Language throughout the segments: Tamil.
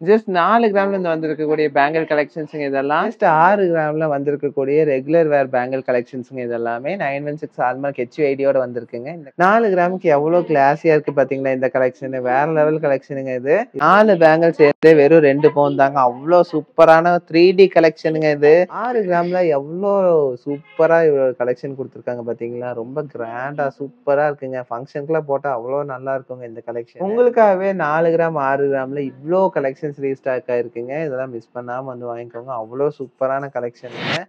ஜஸ்ட் 4 கிராம்ல இருந்து வந்திருக்கக்கூடிய பேங்கிள் கலெக்ஷன்ஸுங்க இதெல்லாம். ஜஸ்ட் 6 கிராம்ல வந்திருக்கக்கூடிய ரெகுலர் வேர் பேங்கிள் கலெக்ஷன்ஸுங்க இதெல்லாமே 916 ஹால்மார்க் HUID-யோட வந்திருக்குங்க. இந்த 4 கிராமுக்கு எவ்வளோ கிளாஸியா இருக்கு பாத்தீங்களா இந்த கலெக்ஷன். வேற லெவல் கலெக்ஷனுங்க இது. 4 பேங்கிள் சேர்த்து வெறும் 2 பவுன் தாங்க. அவ்வளோ சூப்பரான 3D கலெக்ஷனுங்க இது. 6 கிராம்ல எவ்வளோ சூப்பரா இவ்வளோ கலெக்ஷன் கொடுத்துருக்காங்க பாத்தீங்களா. ரொம்ப கிராண்டா சூப்பரா இருக்குங்க. ஃபங்க்ஷனுக்குலாம் போட்டா அவ்வளோ நல்லா இருக்குங்க இந்த கலெக்ஷன். உங்களுக்காகவே 4 கிராம் 6 கிராம்ல இவ்வளோ கலெக்ஷன் ரீஸ்டாக் ஆயிருக்குங்க. இதெல்லாம் மிஸ் பண்ணாம வந்து வாங்கிக்கோங்க. அவ்வளோ சூப்பரான கலெக்ஷனுங்க.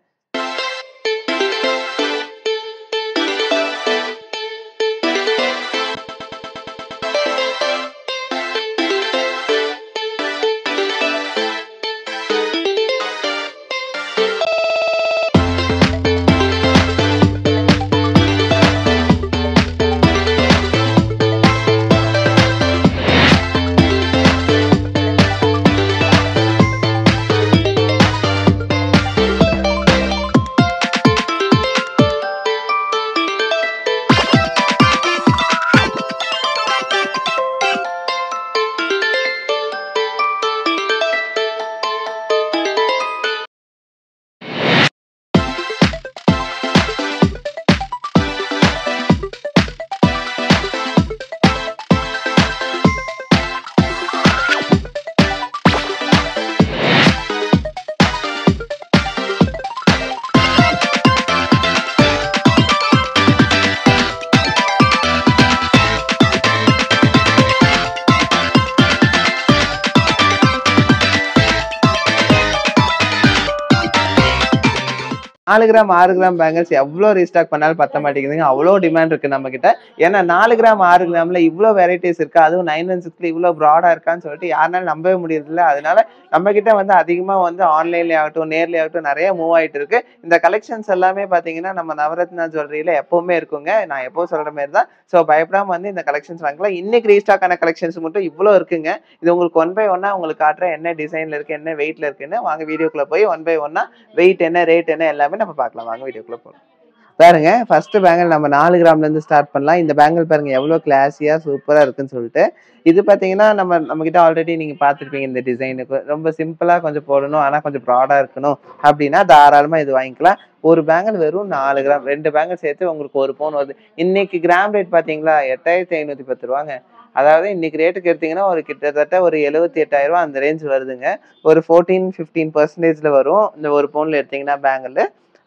நாலு கிராம் 6 கிராம் பேங்கிள்ஸ் எவ்வளோ ரீஸ்டாக் பண்ணாலும் பத்த மாட்டேங்குதுங்க. அவ்வளோ டிமாண்ட் இருக்கு நம்ம கிட்ட. ஏன்னா 4 கிராம் 6 கிராம்ல இவ்வளோ வெரைட்டிஸ் இருக்கு. அதுவும் 916 இவ்வளோ ப்ராடா இருக்கான்னு சொல்லிட்டு யாருனாலும் நம்பவே முடியறதில்ல. அதனால நம்ம கிட்ட வந்து அதிகமா வந்து ஆன்லைன்ல ஆகட்டும் நேர்ல ஆகட்டும் நிறைய மூவ் ஆயிட்டு இருக்கு. இந்த கலெக்ஷன்ஸ் எல்லாமே பாத்தீங்கன்னா நம்ம நவரத்னா ஜுவல்லரியில எப்பவுமே இருக்குங்க. நான் எப்போ சொல்ற மாதிரி தான். ஸோ பயப்படாம வந்து இந்த கலெக்ஷன்ஸ் வாங்கலாம். இன்னைக்கு ரீஸ்டாக் ஆன கலெக்ஷன்ஸ் மட்டும் இவ்வளோ இருக்குங்க. இது உங்களுக்கு 1 by 1 உங்களுக்கு காட்டுறேன். என்ன டிசைன்ல இருக்கு என்ன வெயிட்ல இருக்குன்னு. வாங்க வீடியோக்குள்ள போய் 1 by 1 வெயிட் என்ன ரேட் என்ன எல்லாமே நம்ம பார்க்கலாம். வாங்க வீடியோக்குள்ள போலாம். பாருங்க ஃபர்ஸ்ட் பேங்கிள் நம்ம 4 கிராம்ல இருந்து ஸ்டார்ட் பண்ணலாம். இந்த பேங்கிள் பாருங்க எவ்வளவு கிளாஸியா சூப்பரா இருக்குன்னு சொல்லிட்டு. இது பாத்தீங்கன்னா நம்ம கிட்ட ஆல்ரெடி நீங்க பாத்துருப்பீங்க. இந்த டிசைனுக்கு ரொம்ப சிம்பிளா கொஞ்சம் போடணும் ஆனா கொஞ்சம் ப்ராடா இருக்கணும் அப்படின்னா தாராளமா இது வாங்கிக்கலாம். ஒரு பேங்கிள் வெறும் 4 கிராம் 2 பேங்கிள் சேர்த்து உங்களுக்கு 1 பவுன் வருது. இன்னைக்கு கிராம் ரேட் பாத்தீங்களா 8510 ரூபாங்க. அதாவது இன்னைக்கு ரேட்டுக்கு எடுத்தீங்கன்னா ஒரு கிட்டத்தட்ட ஒரு 78,000 ரூபாய் அந்த ரேஞ்ச் வருதுங்க. ஒரு 14-15% வரும் இந்த ஒரு பவுன்ல எடுத்தீங்கன்னா பேங்கிள்.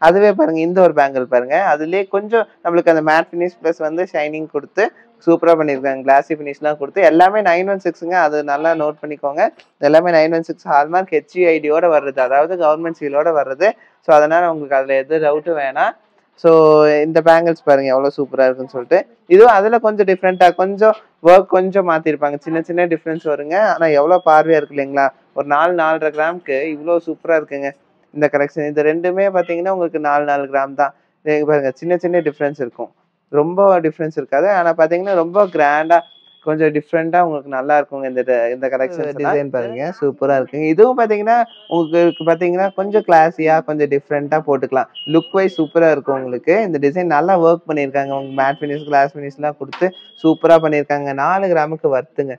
அதுவே பாருங்க இந்த ஒரு பேங்கிள் பாருங்க. அதுலயே கொஞ்சம் நம்மளுக்கு அந்த மேட் ஃபினிஷ் பிளஸ் வந்து ஷைனிங் கொடுத்து சூப்பரா பண்ணிருக்காங்க. கிளாசி ஃபினிஷ்லாம் கொடுத்து எல்லாமே 916ங்க. அது நல்லா நோட் பண்ணிக்கோங்க. எல்லாமே 916 ஹால்மார்க் HUID-யோட வர்றது. அதாவது கவர்மெண்ட் சீலோட வர்றது. ஸோ அதனால உங்களுக்கு அதுல எது டவுட்டும் வேணாம். ஸோ இந்த பேங்கிள்ஸ் பாருங்க எவ்வளவு சூப்பரா இருக்குன்னு சொல்லிட்டு. இதுவும் அதுல கொஞ்சம் டிஃப்ரெண்டா கொஞ்சம் ஒர்க் கொஞ்சம் மாத்திருப்பாங்க. சின்ன சின்ன டிஃப்ரென்ஸ் வருங்க. ஆனா எவ்வளவு பார்வையா இருக்கு இல்லைங்களா. ஒரு 4-4.5 கிராமுக்கு இவ்வளவு சூப்பரா இருக்குங்க இந்த கலெக்ஷன். இந்த ரெண்டுமே பாத்தீங்கன்னா உங்களுக்கு 4 கிராம் தான். பாருங்க சின்ன சின்ன டிஃப்ரென்ஸ் இருக்கும். ரொம்ப டிஃப்ரென்ஸ் இருக்காது. ஆனா பாத்தீங்கன்னா ரொம்ப கிராண்டா கொஞ்சம் டிஃப்ரெண்டா உங்களுக்கு நல்லா இருக்குங்க. இந்த கலெக்ஷன் டிசைன் பாருங்க சூப்பரா இருக்குங்க. இதுவும் பாத்தீங்கன்னா உங்களுக்கு பாத்தீங்கன்னா கொஞ்சம் கிளாஸியா கொஞ்சம் டிஃப்ரெண்டா போட்டுக்கலாம். லுக் வைஸ் சூப்பரா இருக்கும் உங்களுக்கு. இந்த டிசைன் நல்லா ஒர்க் பண்ணிருக்காங்க. உங்களுக்கு மேட் ஃபினிஷ் கிளாஸ் ஃபினிஷ் எல்லாம் கொடுத்து சூப்பரா பண்ணிருக்காங்க. 4 கிராமுக்கு வர்த்துங்க.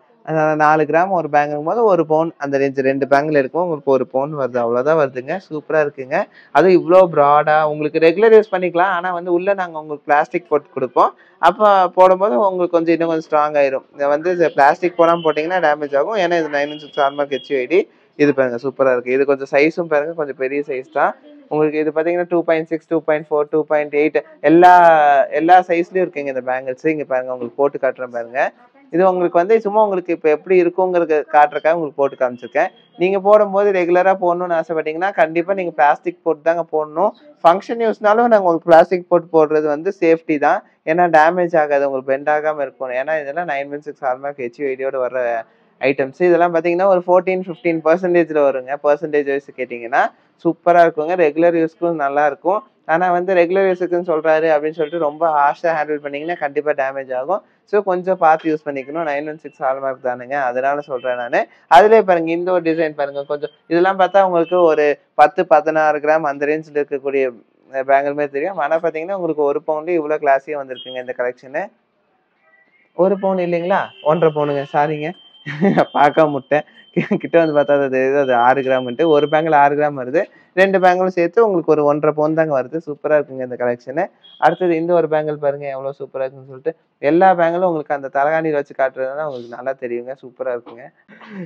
4 கிராம் ஒரு பேங்குங்கும் போது 1 பவுன் அந்த ரேஞ்ச் 2 பேங்கில் இருக்கும் உங்களுக்கு 1 பவுன் வருது. அவ்வளவுதான் வருதுங்க. சூப்பரா இருக்குங்க. அதுவும் இவ்வளோ ப்ராடா உங்களுக்கு ரெகுலர் யூஸ் பண்ணிக்கலாம். ஆனா வந்து உள்ள நாங்க உங்களுக்கு பிளாஸ்டிக் போட்டு கொடுப்போம். அப்ப போடும்போது உங்களுக்கு கொஞ்சம் இன்னும் கொஞ்சம் ஸ்ட்ராங் ஆயிரும். இதை வந்து பிளாஸ்டிக் போடாம போட்டீங்கன்னா டேமேஜ் ஆகும். ஏன்னா இது 916 ஹால்மார்க் HUID. இது பாருங்க சூப்பரா இருக்கு. இது கொஞ்சம் சைஸும் பாருங்க கொஞ்சம் பெரிய சைஸ் தான். உங்களுக்கு இது பாத்தீங்கன்னா 2.6 2.4 2.8 எல்லா எல்லா சைஸ்லயும் இருக்குங்க இந்த பேங்கிள்ஸ். இங்க பாருங்க உங்களுக்கு போட்டு காட்டுறேன் பாருங்க. இது உங்களுக்கு வந்து சும்மா உங்களுக்கு இப்ப எப்படி இருக்குங்கிறது காட்டுறதுக்காக உங்களுக்கு போட்டு காமிச்சிருக்கேன். நீங்க போடும்போது ரெகுலரா போடணும்னு ஆசைப்பட்டீங்கன்னா கண்டிப்பா நீங்க பிளாஸ்டிக் போட்டு தாங்க போடணும். ஃபங்க்ஷன் யூஸ்னாலும் நாங்க உங்களுக்கு பிளாஸ்டிக் போட்டு போடுறது வந்து சேஃப்டி தான். ஏன்னா டேமேஜ் ஆகாது உங்களுக்கு பெண்ட் ஆகாம இருக்கும். ஏன்னா இதெல்லாம் 916 ஹால்மார்க் HUID-யோட வர ஐட்டம்ஸ். இதெல்லாம் பாத்தீங்கன்னா ஒரு 14-15% வருங்க. பெர்சன்டேஜ் வைஸ் கேட்டீங்கன்னா சூப்பரா இருக்குங்க. ரெகுலர் யூஸ்க்கும் நல்லா இருக்கும். ஆனா வந்து ரெகுலர் யூஸுக்குன்னு சொல்றாரு அப்படின்னு சொல்லிட்டு ரொம்ப ஹார்ஷா ஹேண்டில் பண்ணீங்கன்னா கண்டிப்பா டேமேஜ் ஆகும். ஸோ கொஞ்சம் பார்த்து யூஸ் பண்ணிக்கணும். 916 ஹால்மார்க் தானுங்க. அதனால சொல்றேன் நானு. அதுலயே பாருங்க இந்த ஒரு டிசைன் பாருங்க. கொஞ்சம் இதெல்லாம் பார்த்தா உங்களுக்கு ஒரு 10-16 கிராம் அந்த ரேஞ்சில் இருக்கக்கூடிய பேங்கிள்மே தெரியும். ஆனா பாத்தீங்கன்னா உங்களுக்கு 1 பவுன்ல இவ்வளவு கிளாஸியா வந்திருக்குங்க இந்த கலெக்ஷனு. 1 பவுன் இல்லைங்களா 1.5 பவுனுங்க சாரிங்க. பார்க்காம விட்டேன். கிட்ட வந்து பார்த்தா அது ஏதோ அது 6 கிராம்ன்ட்டு. ஒரு பேங்கில் 6 கிராம் வருது. 2 பேங்கிலும் சேர்த்து உங்களுக்கு ஒரு 1 1/2 பவுன் தாங்க வருது. சூப்பரா இருக்குங்க இந்த கலெக்ஷனு. அடுத்தது இந்த ஒரு பேங்கிள் பாருங்க எவ்வளோ சூப்பரா இருக்குன்னு சொல்லிட்டு. எல்லா பேங்கிலும் உங்களுக்கு அந்த தலகாணியில வச்சு காட்டுறதுனா உங்களுக்கு நல்லா தெரியுங்க. சூப்பரா இருக்குங்க.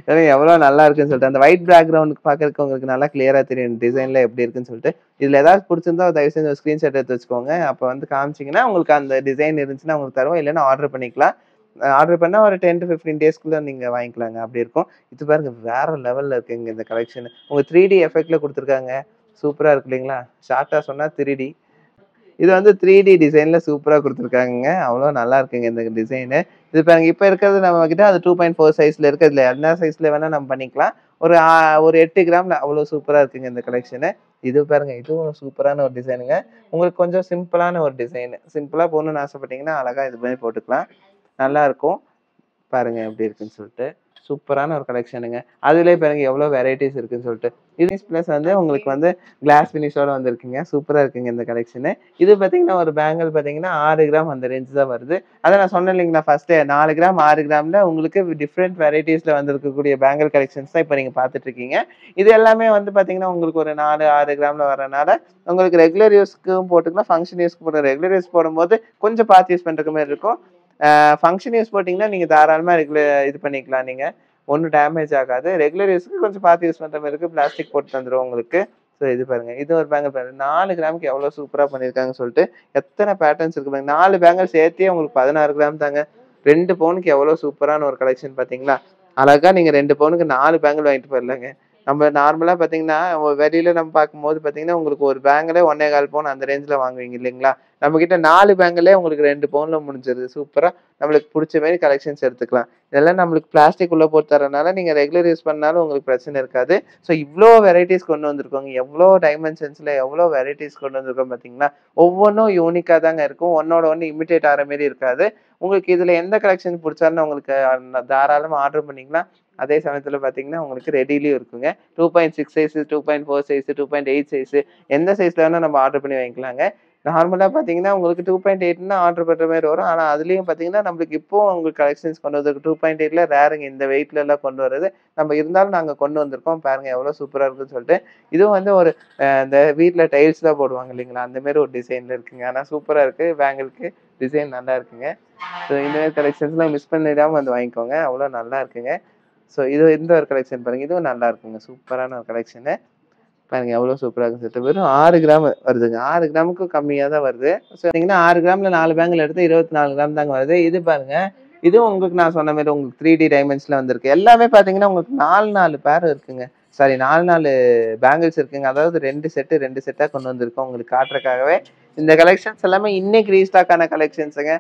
ஏன்னா எவ்வளோ நல்லா இருக்குன்னு சொல்லிட்டு. அந்த ஒயிட் பேக்கிரவுண்டுக்கு பார்க்கறதுக்கு உங்களுக்கு நல்லா கிளியரா தெரியும். டிசைன்ல எப்படி இருக்குன்னு சொல்லிட்டு. இதுல ஏதாவது புடிச்சிருந்தா தயவு செஞ்சு ஒரு ஸ்கிரீன்ஷாட் எடுத்து வச்சுக்கோங்க. அப்ப வந்து காமிச்சீங்கன்னா, உங்களுக்கு அந்த டிசைன் இருந்துச்சுன்னா உங்களுக்கு தருவோம். இல்லன்னா ஆர்டர் பண்ணிக்கலாம். ஆர்டர் பண்ணா ஒரு 10 to 15 டேஸ்க்குள்ள நீங்க வாங்கிக்கலாங்க. அப்படி இருக்கும். இது பாருங்க வேற லெவல்ல இருக்குங்க இந்த கலெக்ஷன். உங்க 3D எஃபெக்ட்ல குடுத்துருக்காங்க. சூப்பரா இருக்கு இல்லைங்களா? ஷார்ட்டா சொன்னா 3D. இது வந்து 3D டிசைன்ல சூப்பரா குடுத்துருக்காங்கங்க. அவ்வளோ நல்லா இருக்குங்க இந்த டிசைனு. இது பாருங்க இப்ப இருக்கிறது நம்மகிட்ட அது 2.4 சைஸ்ல இருக்கு. இதுல என்ன சைஸ்ல வேணா நம்ம பண்ணிக்கலாம். ஒரு ஒரு 8 கிராம்ல அவ்வளோ சூப்பரா இருக்குங்க இந்த கலெக்ஷனு. இது பாருங்க இதுவும் சூப்பரான ஒரு டிசைனுங்க. உங்களுக்கு கொஞ்சம் சிம்பிளான ஒரு டிசைனு. சிம்பிளா போடணும்னு ஆசைப்பட்டீங்கன்னா, அழகா இது மாரி போட்டுக்கலாம். நல்லா இருக்கும். பாருங்க எப்படி இருக்குன்னு சொல்லிட்டு. சூப்பரான ஒரு கலெக்ஷனுங்க. அதிலேயே பாருங்க எவ்வளோ வெரைட்டீஸ் இருக்குன்னு சொல்லிட்டு. இது பிளஸ் வந்து உங்களுக்கு வந்து கிளாஸ் ஃபினிஷோட வந்திருக்குங்க. சூப்பரா இருக்குங்க இந்த கலெக்ஷனு. இது பார்த்தீங்கன்னா, ஒரு பேங்கிள் பார்த்தீங்கன்னா 6 கிராம் அந்த ரேஞ்ச் தான் வருது. அதான் நான் சொன்னேன் இல்லைங்களா ஃபர்ஸ்ட்டே 4 கிராம், 6 கிராம்ல உங்களுக்கு டிஃபரெண்ட் வெரைட்டீஸ்ல வந்திருக்கக்கூடிய பேங்கிள் கலெக்ஷன்ஸ் தான் இப்ப நீங்க பார்த்துட்டு இருக்கீங்க. இது எல்லாமே வந்து பார்த்தீங்கன்னா, உங்களுக்கு ஒரு 4, 6 கிராம்ல வரனால, உங்களுக்கு ரெகுலர் யூஸ்க்கும் போட்டுக்கலாம், ஃபங்ஷன் யூஸ்க்கு போட ரெகுலர் யூஸ் போடும்போது கொஞ்சம் பார்த்து யூஸ் பண்ற மாரி இருக்கும். ஃபங்ஷன் யூஸ் போட்டீங்கன்னா, நீங்க தாராளமா இது பண்ணிக்கலாம் நீங்க. ஒண்ணும் டேமேஜ் ஆகாது. ரெகுலர் யூஸ்க்கு கொஞ்சம் பார்த்து யூஸ் பண்ற மாரி இருக்கு. பிளாஸ்டிக் போட்டு தந்துருவோம் உங்களுக்கு. ஸோ இது பாருங்க. இது ஒரு பேங்கிள் பாருங்க. 4 கிராமுக்கு எவ்வளோ சூப்பரா பண்ணியிருக்காங்கன்னு சொல்லிட்டு, எத்தன பேட்டர்ன்ஸ் இருக்கு பாருங்க. 4 பேங்கிள் சேர்த்தே உங்களுக்கு 16 கிராம் தாங்க. 2 பவுனுக்கு எவ்வளோ சூப்பரான ஒரு கலெக்ஷன் பார்த்தீங்களா? அழகா நீங்க 2 பவுனுக்கு 4 பேங்கிள் வாங்கிட்டு போயிரலாங்க. நம்ம நார்மலா பார்த்தீங்கன்னா, வெளியில நம்ம பார்க்கும்போது பார்த்தீங்கன்னா, உங்களுக்கு ஒரு பேங்கிலே 1 1/4 பவுன் அந்த ரேஞ்ச்ல வாங்குவீங்க இல்லைங்களா? நம்மகிட்ட 4 பேங்கிலே உங்களுக்கு 2 பவுன்ல முடிஞ்சிருது. சூப்பரா நம்மளுக்கு புடிச்ச மாரி கலெக்ஷன்ஸ் எடுத்துக்கலாம். இதெல்லாம் நம்மளுக்கு பிளாஸ்டிக் உள்ள போட்டு தர்றனால, நீங்க ரெகுலர் யூஸ் பண்ணாலும் உங்களுக்கு பிரச்சனை இருக்காது. ஸோ இவ்ளோ வெரைட்டீஸ் கொண்டு வந்திருக்கோங்க. எவ்ளோ டைமென்ஷன்ஸ்ல எவ்ளோ வெரைட்டீஸ் கொண்டு வந்திருக்கோம் பார்த்தீங்களா? ஒவ்வொன்னும் யூனிக்கா தாங்க இருக்கும். ஒண்ணோட ஒண்ணு இமிட்டேட் ஆற மாரி இருக்காது. உங்களுக்கு இதுல எந்த கலெக்ஷன் புடிச்சாலும் உங்களுக்கு தாராளமா ஆர்டர் பண்ணிக்கலாம். அதே சமயத்துல பார்த்தீங்கன்னா, உங்களுக்கு ரெடிலயும் இருக்குங்க. 2.6 சைஸ், 2.4 சைஸ், 2.8 சைஸ் எந்த சைஸ்ல வேணா நம்ம ஆர்டர் பண்ணி வாங்கிக்கலாங்க. நார்மலா பார்த்தீங்கன்னா, உங்களுக்கு 2.8ன்னா ஆர்டர் பண்ற மாரி வரும். ஆனா, அதுலயும் பார்த்தீங்கன்னா, நம்மளுக்கு இப்போ உங்களுக்கு கலெக்ஷன்ஸ் கொண்டு வந்திருக்கு. 2.8ல ரேருங்க இந்த வெயிட்லலாம் கொண்டு வரது. நம்ம இருந்தாலும் நாங்க கொண்டு வந்திருக்கோம். பாருங்க எவ்வளோ சூப்பரா இருக்குன்னு சொல்லிட்டு. இதுவும் வந்து ஒரு இந்த வீட்ல டைல்ஸ்லாம் போடுவாங்க இல்லைங்களா? அந்த மாரி ஒரு டிசைன்ல இருக்குங்க. ஆனா சூப்பரா இருக்கு. பேங்கிள்க்கு டிசைன் நல்லா இருக்குங்க. ஸோ இந்த மாரி கலெக்ஷன்ஸ்லாம் மிஸ் பண்ணிடாம வந்து வாங்கிக்கோங்க. அவ்வளோ நல்லா இருக்குங்க. ஸோ இது இந்த ஒரு கலெக்ஷன் பாருங்க. இதுவும் நல்லா இருக்குங்க. சூப்பரான ஒரு கலெக்ஷனு. பாருங்க எவ்வளோ சூப்பரா இருக்குன்னு சொல்லிட்டு. வெறும் 6 கிராம் வருதுங்க. 6 கிராமுக்கும் கம்மியா தான் வருது. ஸோ பார்த்தீங்கன்னா 6 கிராம்ல 4 பேங்கிள் எடுத்து 24 கிராம் தாங்க வருது. இது பாருங்க. இதுவும் உங்களுக்கு நான் சொன்ன மாரி உங்களுக்கு 3D டைமென்ஷன்ல வந்திருக்கு. எல்லாமே பார்த்தீங்கன்னா, உங்களுக்கு 4, 4 பேர் இருக்குங்க. சாரி 4, 4 பேங்கிள்ஸ் இருக்குங்க. அதாவது 2 செட்டு 2 செட்டா கொண்டு வந்திருக்கோம் உங்களுக்கு காட்டுறதுக்காகவே. இந்த கலெக்ஷன்ஸ் எல்லாமே இன்னைக்கு ரீஸ்டாக் ஆன கலெக்ஷன்ஸுங்க.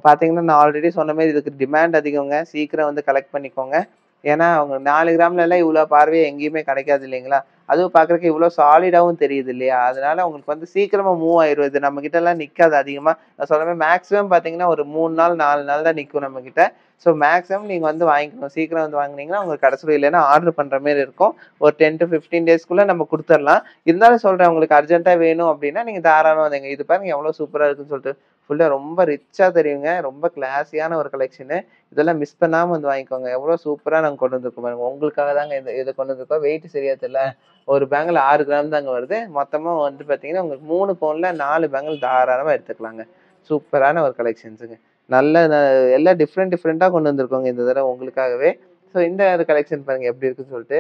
பார்த்தீங்கன்னா, நான் ஆல்ரெடி சொன்ன மாரி இதுக்கு டிமாண்ட் அதிகங்க. சீக்கிரம் வந்து கலெக்ட் பண்ணிக்கோங்க. ஏன்னா, அவங்க 4 கிராம்லலாம் இவ்ளோ பார்வையா எங்கேயுமே கிடைக்காது இல்லைங்களா? அதுவும் பார்க்கறதுக்கு இவ்ளோ சாலிடாவும் தெரியுது இல்லையா? அதனால உங்களுக்கு வந்து சீக்கிரமா மூவ் ஆயிரும். இது நம்மகிட்டலாம் நிக்காது அதிகமா. நான் சொன்ன மாரி மேக்ஸிமம் பார்த்தீங்கன்னா, ஒரு 3 நாள், 4 நாள் தான் நிக்கும் நம்மகிட்ட. ஸோ மேக்ஸிமம் நீங்க வந்து வாங்கிக்கணும். சீக்கிரம் வந்து வாங்குனீங்கன்னா, உங்களுக்கு கடைசில இல்லைன்னா ஆர்டர் பண்ற மாரி இருக்கும். ஒரு 10 to 15 டேஸ்க்குள்ள நம்ம குடுத்துரலாம். இருந்தாலும் சொல்றேன் உங்களுக்கு அர்ஜென்ட்டா வேணும் அப்டின்னா, நீங்க தாராளமா வந்துங்க. இது பாருங்க எவ்வளோ சூப்பரா இருக்குன்னு சொல்லிட்டு. ஃபுல்லா ரொம்ப ரிச்சா தெரியுங்க. ரொம்ப கிளாஸியான ஒரு கலெக்ஷனு. இதெல்லாம் மிஸ் பண்ணாம வந்து வாங்கிக்கோங்க. எவ்வளோ சூப்பரா நாங்க கொண்டு வந்திருக்கோம் பாருங்க. உங்களுக்காக தாங்க இத கொண்டு வந்திருக்கோம். வெயிட் சரியா தெரியல. ஒரு பேங்கில் 6 கிராம் தாங்க வருது. மொத்தமா வந்து பார்த்தீங்கன்னா, உங்களுக்கு 3 பவுன்ல 4 பேங்கிள் தாராளமா எடுத்துக்கலாங்க. சூப்பரான ஒரு கலெக்ஷன்ஸுங்க. நல்ல எல்லாம் டிஃப்ரெண்ட்டா கொண்டு வந்திருக்கோங்க இந்த தடவ உங்களுக்காகவே. ஸோ இந்த ஒரு கலெக்ஷன் பாருங்க எப்படி இருக்குன்னு சொல்லிட்டு.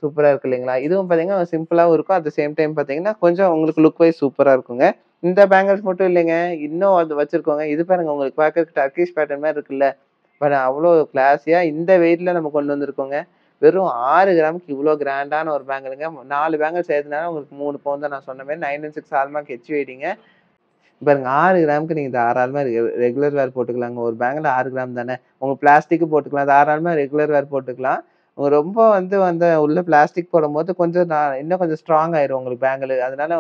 சூப்பரா இருக்கு இல்லைங்களா? இதுவும் பார்த்தீங்கன்னா, சிம்பிளாவும் இருக்கும். அட் த சேம் டைம் பார்த்தீங்கன்னா, கொஞ்சம் உங்களுக்கு லுக் வைஸ் சூப்பரா இருக்குங்க. இந்த பேங்கிள்ஸ் மட்டும் இல்லைங்க. இன்னும் அது வச்சிருக்கோங்க. இது பாருங்க உங்களுக்கு பார்க்கறதுக்கு டர்கிஷ் பேட்டர்ன் மாரி இருக்குல்ல. பட் அவ்வளோ கிளாஸியா இந்த வெயிட்ல நம்ம கொண்டு வந்திருக்கோங்க. வெறும் 6 கிராமுக்கு இவ்ளோ கிராண்டான ஒரு பேங்கிள்ங்க. 4 பேங்கிள் சேர்த்தனால உங்களுக்கு 3 பவுன் தான் நான் சொன்ன மாரி 9 1/6 ஹால்மார்க் ஹெச்யூஐடிங்க. பாருங்க 6 கிராமுக்கு நீங்க தாராளமா ரெகுலர் வேர் போட்டுக்கலாங்க. ஒரு பேங்கில் 6 கிராம் தானே. உங்க பிளாஸ்டிக்கும் போட்டுக்கலாம். தாராளமா ரெகுலர் வேர் போட்டுக்கலாம். ரொம்ப வந்து வந்து உள்ள பிளாஸ்டிக் போடும்போது கொஞ்சம் இன்னும் கொஞ்சம் ஸ்ட்ராங் ஆயிரும் உங்களுக்கு பேங்கிள். அதனால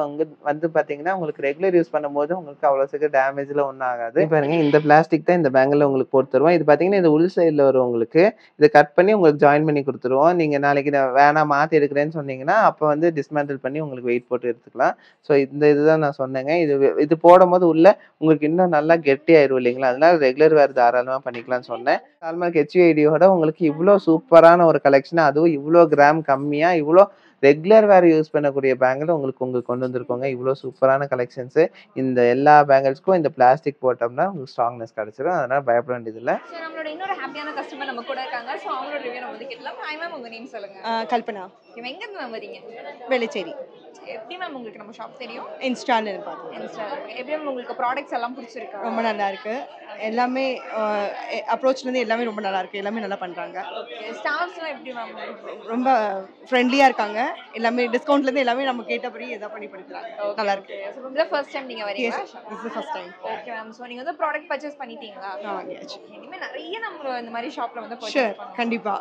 வந்து பார்த்தீங்கன்னா, உங்களுக்கு ரெகுலர் யூஸ் பண்ணும்போது உங்களுக்கு அவ்வளோ சீக்கிரம் டேமேஜ்லாம் ஒண்ணும் ஆகாது. பாருங்க இந்த பிளாஸ்டிக் தான் இந்த பேங்கிள்ல உங்களுக்கு போட்டு தருவோம். இது பார்த்தீங்கன்னா, இது உள் சைடுல வரும் உங்களுக்கு. இத கட் பண்ணி உங்களுக்கு ஜாயின் பண்ணி குடுத்துருவோம். நீங்க நாளைக்கு நான் வேணாம் மாத்தி எடுக்கிறேன்னு சொன்னீங்கன்னா, அப்ப வந்து டிஸ்மேண்டில் பண்ணி உங்களுக்கு வெயிட் போட்டு எடுத்துக்கலாம். ஸோ இந்த இதுதான் நான் சொன்னேங்க. இது போடும்போது உள்ள உங்களுக்கு இன்னும் நல்லா கெட்டியாயிரும் இல்லைங்களா? அதனால ரெகுலர் வேர் தாராளமா பண்ணிக்கலாம்னு சொன்னேன். ஹால்மார்க் ஹெச்யூஐடியோட உங்களுக்கு இவ்ளோ சூப்பரான ஒரு கலெக்ஷன் அதுவும் இவ்ளோ கிராம் கம்மியா, இவ்ளோ ரெகுலர் வேர் யூஸ் பண்ணக்கூடிய பேங்கிள் உங்களுக்கு கொண்டு வந்திருக்கோங்க. இவ்ளோ சூப்பரான கலெக்ஷன்ஸ். இந்த எல்லா பேங்கிள்ஸ்க்கும் இந்த பிளாஸ்டிக் போட்டோம்னா உங்களுக்கு ஸ்ட்ராங்னஸ் கிடைச்சிரும். அதனால பயப்பட வேண்டியதில்ல. சோ நம்மளோட இன்னொரு ஹேப்பியான கஸ்டமர் நம்ம கூட இருக்காங்க. சோ அவங்களோட ரிவ்யூ நம்ம வந்து கேட்கலாம். ஹாய் மேம், உங்க நேம் சொல்லுங்க. கல்பனா. நீங்க எங்க இருந்து மேம் வரீங்க? வேளச்சேரி. எப்படி மேம் உங்களுக்கு நம்ம ஷாப் தெரியும்? இன்ஸ்டால பார்த்தோம். இன்ஸ்டா. எப்படி மேம் உங்களுக்கு ப்ராடக்ட்ஸ் எல்லாம் பிடிச்சிருக்கா? ரொம்ப நல்லா இருக்கு. எல்லாமே அப்ரோச்ல இருந்து எல்லாமே ரொம்ப நல்லா இருக்கு. எல்லாமே நல்லா பண்றாங்க. ஓகே. ஸ்டாஃப்ஸ்லாம் எப்படி மேம்? ரொம்ப ஃப்ரெண்ட்லியா இருக்காங்க. எல்லாமே டிஸ்கவுண்ட்ல இருந்து எல்லாமே நம்ம கேட்டபடி எதா பண்ணி கொடுக்குறாங்க. நல்லா இருக்கு. சோ இது ஃபர்ஸ்ட் டைம் நீங்க வரீங்களா? This is the first time. Okay ma'am. So நீங்க வந்து ப்ராடக்ட் பர்சேஸ் பண்ணிட்டீங்களா? வாங்கியாச்சு. இனிமே நிறைய நம்ம இந்த மாதிரி ஷாப்ல வந்து ஷூர் பர்சேஸ் பண்ணலாம். கண்டிப்பா.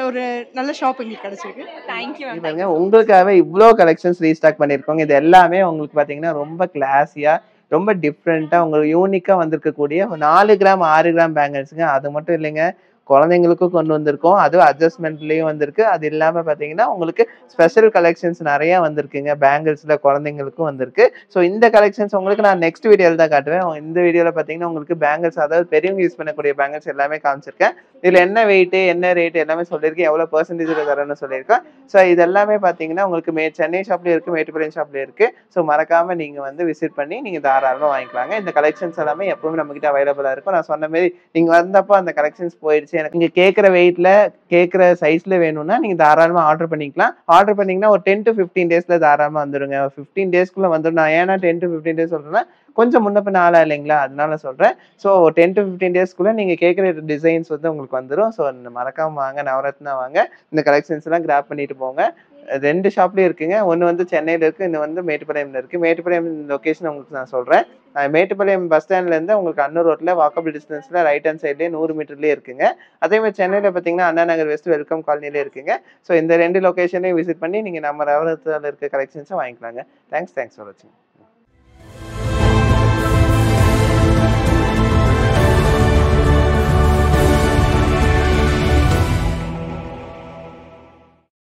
ஒரு நல்ல ஷாப் எங்களுக்கு கிடைச்சிருக்கு. Thank you ma'am. பாருங்க உங்களுக்காகவே இவ்ளோ கலெக்ஷன்ஸ் ரீஸ்டாக் பண்ணியிருக்கோங்க. இது எல்லாமே உங்களுக்கு பார்த்தீங்கன்னா, ரொம்ப கிளாஸியா, ரொம்ப டிஃப்ரெண்ட்டா உங்களுக்கு யூனிக்கா வந்திருக்கக்கூடிய 4 கிராம் 6 கிராம் பேங்கிள்ஸ்ங்க. அது மட்டும் இல்லைங்க. குழந்தைங்களுக்கும் கொண்டு வந்திருக்கோம். அதுவும் அட்ஜஸ்ட்மெண்ட்லயும் வந்திருக்கு. அது இல்லாம பார்த்தீங்கன்னா, உங்களுக்கு ஸ்பெஷல் கலெக்ஷன்ஸ் நெறைய வந்திருக்குங்க. பேங்கிள்ஸ்ல குழந்தைங்களுக்கும் வந்திருக்கு. ஸோ இந்த கலெக்ஷன்ஸ் உங்களுக்கு நான் நெக்ஸ்ட் வீடியோல தான் காட்டுவேன். இந்த வீடியோல பார்த்தீங்கன்னா, உங்களுக்கு பேங்கிள்ஸ் அதாவது பெரியவங்க யூஸ் பண்ணக்கூடிய பேங்கிள்ஸ் எல்லாமே காமிச்சிருக்கேன். இதுல என்ன வெயிட், என்ன ரேட் எல்லாமே சொல்லியிருக்கேன். எவ்வளோ பெர்சன்டேஜ்ல தரேன்னு சொல்லியிருக்கேன். ஸோ இது எல்லாமே பார்த்தீங்கன்னா, உங்களுக்கு சென்னை ஷாப்லயும் இருக்கு, மேட்டுப்பாளையம் ஷாப்லயும் இருக்கு. ஸோ மறக்காம நீங்க வந்து விசிட் பண்ணி நீங்க தாராளமா வாங்கிக்கலாங்க. இந்த கலெக்ஷன்ஸ் எல்லாமே எப்பவுமே நம்மகிட்ட அவைலபிளா இருக்கும். நான் சொன்ன மாரி நீங்க வந்தப்போ அந்த கலெக்ஷன்ஸ் போயிடுச்சு. எனக்கு நீங்க கேட்குற வெயிட்ல, கேட்குற சைஸ்ல வேணும்னா நீங்க தாராளமா ஆர்டர் பண்ணிக்கலாம். ஆர்டர் பண்ணீங்கன்னா ஒரு 10 to 15 டேஸ்ல தாராளமா வந்துருங்க. 15 டேஸ்க்குள்ள வந்துரும். நான் ஏன்னா 10 to 15 டேஸ் சொல்றேன்னா, கொஞ்சம் முன்ன பின்ன ஆளா இல்லைங்களா? அதனால சொல்றேன். ஸோ 10 to 15 டேஸ்க்குள்ள நீங்க கேட்குற டிசைன்ஸ் வந்து உங்களுக்கு வந்துரும். ஸோ மறக்காம வாங்க, நவரத்னா வாங்க. இந்த கலெக்ஷன்ஸ் எல்லாம் கிராப் பண்ணிட்டு போங்க. 2 ஷாப்லயும் இருக்குங்க. ஒண்ணு வந்து சென்னையில இருக்கு, இன்னும் வந்து மேட்டுப்பாளையம்ல இருக்கு. மேட்டுப்பாளையம் லொகேஷன் உங்களுக்கு நான் சொல்றேன். மேட்டுப்பாளையம் பஸ் ஸ்டாண்ட்ல இருந்து உங்களுக்கு அன்னூர் ரோட்ல வாக்கபிள் டிஸ்டன்ஸ்ல ரைட் ஹேண்ட் சைட்லயே 100 மீட்டர்லயே இருக்குங்க. அதே மாதிரி சென்னையில பார்த்தீங்கன்னா, அண்ணா நகர் வெஸ்ட் வெல்கம் காலனிலே இருக்குங்க. ஸோ இந்த 2 லொகேஷனையும் விசிட் பண்ணி நீங்க நம்ம நவரத்னால இருக்க கலெக்ஷன்ஸை வாங்கிக்கலாங்க. தேங்க்ஸ் ஃபார் வாட்சிங்.